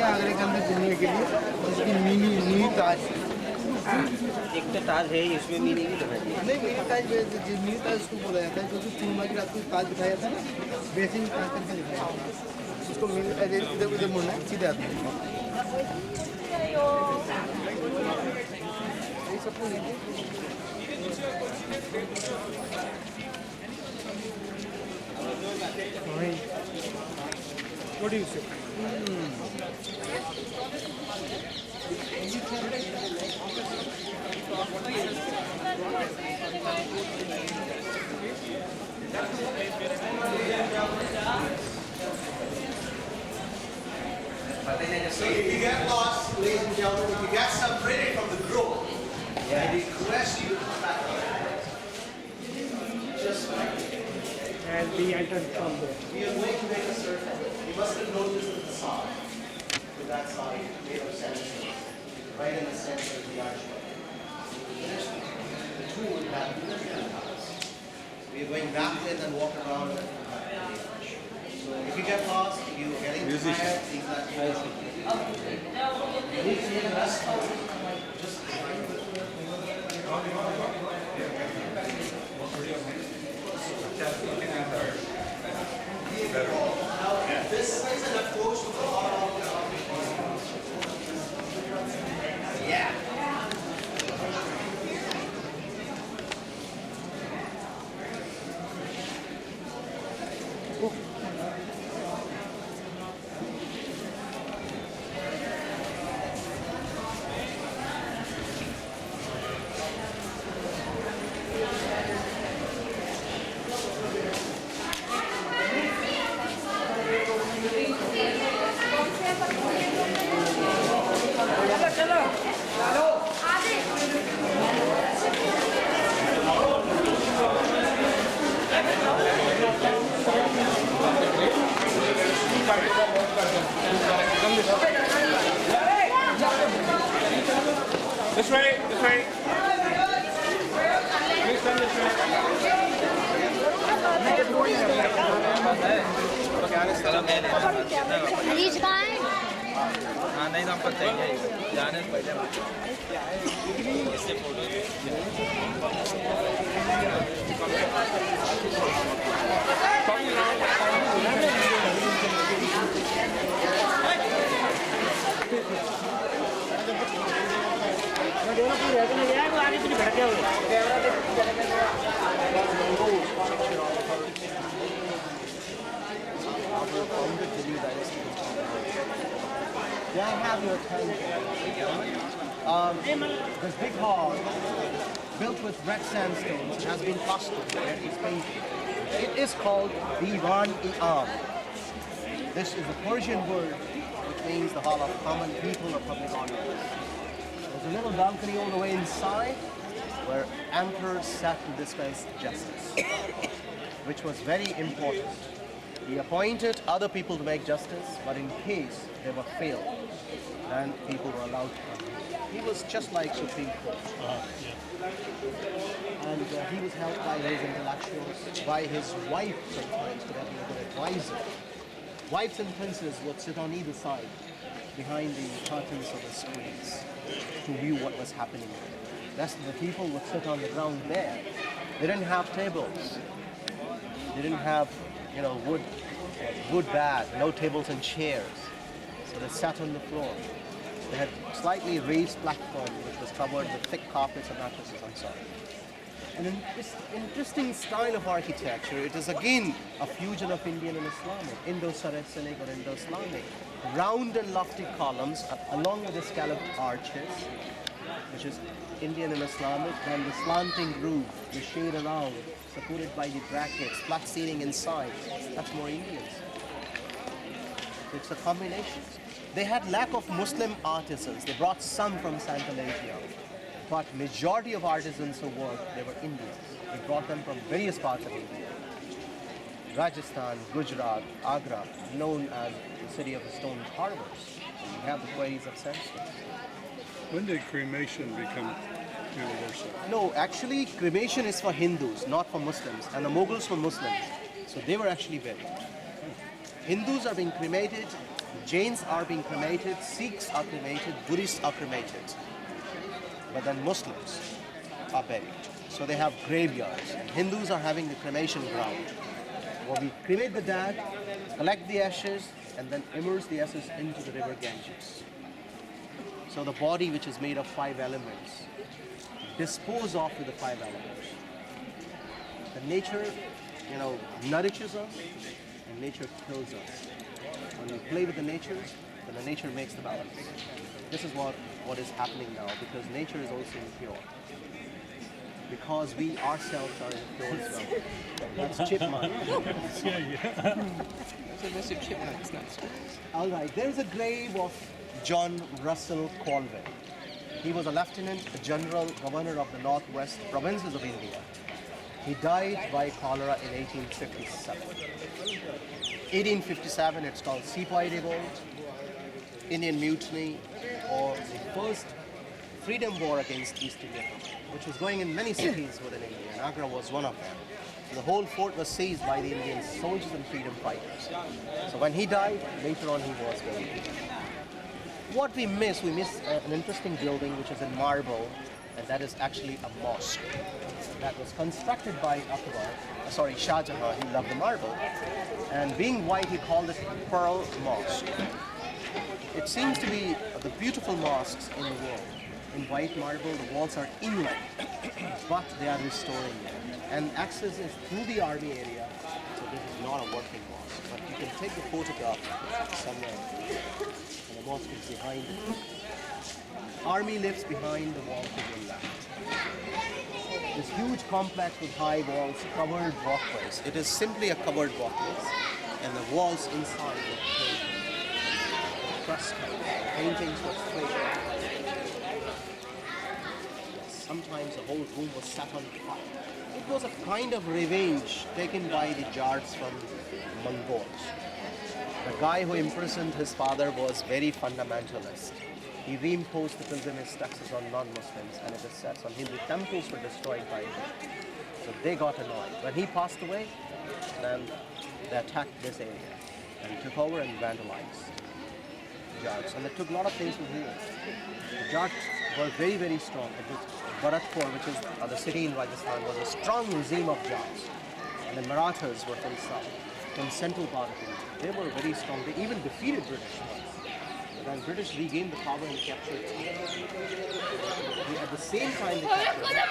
आगरे के अंदर घूमने के लिए इसकी मिनी ताज एक तो ताज है इसमें मिनी भी तो है नहीं मिनी ताज उसको बोला जाता है क्योंकि पूर्णिमा की रात को ताज दिखाया था ना वैसे ही ताज करके दिखाया था उसको मिनी इधर उधर मुड़ना है सीधे आते हैं ये सब तो what do you say? So if you get lost, ladies and gentlemen, if you get separated from the group, I request you to come back. Just like And we entered from there. we are going to make a circle. You must have noticed the facade to that side made of sandstone, right in the center of the archway. The tour will have the house. We are going that way, then walk around and come back to the arch. So if you get lost, if you're getting tired, things like that. You need to take a rest. Just this is an approach to the heart of the yeah. This way, this way. Please turn this way. Lease कहाँ है? हाँ नहीं तो हमको चाहिए जाने से पहले इससे photo Yeah, I have your time. This big hall, built with red sandstones, has been plastered where it's painted. It is called Diwan-i-Am. This is a Persian word which means the hall of common people or public honors. There's a little balcony all the way inside where emperors sat to dispense justice, which was very important. He appointed other people to make justice, but in case they were failed, then people were allowed to come. He was just like Supreme Court. And he was helped by his intellectuals, by his wife sometimes, to have a good advisor. Wives and princes would sit on either side, behind the curtains of the screens, to view what was happening there. The rest of the people would sit on the ground there. They didn't have tables. They didn't have wood bag, no tables and chairs. So they sat on the floor. They had slightly raised platform which was covered with thick carpets and mattresses on top. And in this interesting style of architecture, it is again a fusion of Indian and Islamic, Indo-Saracenic or Indo-Islamic. Round and lofty columns along with the scalloped arches, which is Indian and Islamic, and the slanting roof, the shade around, supported by the brackets, flat ceiling inside. That's more Indian. It's a combination. They had lack of Muslim artisans. They brought some from Central Asia, but majority of artisans who worked, they were Indians. They brought them from various parts of India. Rajasthan, Gujarat, Agra, known as the city of the stone harbors. We have the quarries of sandstone. When did cremation become universal. No, actually, cremation is for Hindus, not for Muslims, and the Mughals were Muslims, so they were actually buried. Hindus are being cremated, Jains are being cremated, Sikhs are cremated, Buddhists are cremated, but then Muslims are buried. So they have graveyards. Hindus are having the cremation ground, where we cremate the dead, collect the ashes, and then immerse the ashes into the river Ganges. So the body, which is made of 5 elements, dispose of with the 5 elements. The nature, nourishes us, and nature kills us. When we play with the nature, then the nature makes the balance. This is what is happening now, because nature is also impure. Because we ourselves are impure as well. That's chipmunk. So those are chipmunks, not squirrels. All right, there's a grave of John Russell Colvin. He was a lieutenant general governor of the northwest provinces of India. He died by cholera in 1857. 1857, it's called Sepoy Revolt, Indian Mutiny, or the first freedom war against East India, which was going in many cities within India, and Agra was one of them. The whole fort was seized by the Indian soldiers and freedom fighters. So when he died, later on he was buried. What we miss an interesting building which is in marble, and that is actually a mosque that was constructed by Shah Jahan. He loved the marble, and being white, he called it Pearl Mosque. It seems to be the beautiful mosques in the world. In white marble, the walls are inlaid, but they are restoring them. And access is through the army area, so this is not a working mosque. But you can take the photograph somewhere, and the mosque is behind it. Army lives behind the wall to your left. This huge complex with high walls, covered walkways. It is simply a covered walkways, and the walls inside were painted. Crust paintings were sprayed. Sometimes the whole room was set on fire. It was a kind of revenge taken by the Jats from Mongols. The guy who imprisoned his father was very fundamentalist. He reimposed the pilgrimage taxes on non-Muslims, and it is said some Hindu temples were destroyed by him. So they got annoyed. When he passed away, then they attacked this area and took over and vandalized Jats. And they took a lot of things from here. The Jats were very, very strong. It was Bharatpur, which is the city in Rajasthan, was a strong regime of Jats. And the Marathas were from south, from central part of India. They were very strong. They even defeated British once. But when British regained the power and captured it, at the same time they captured it.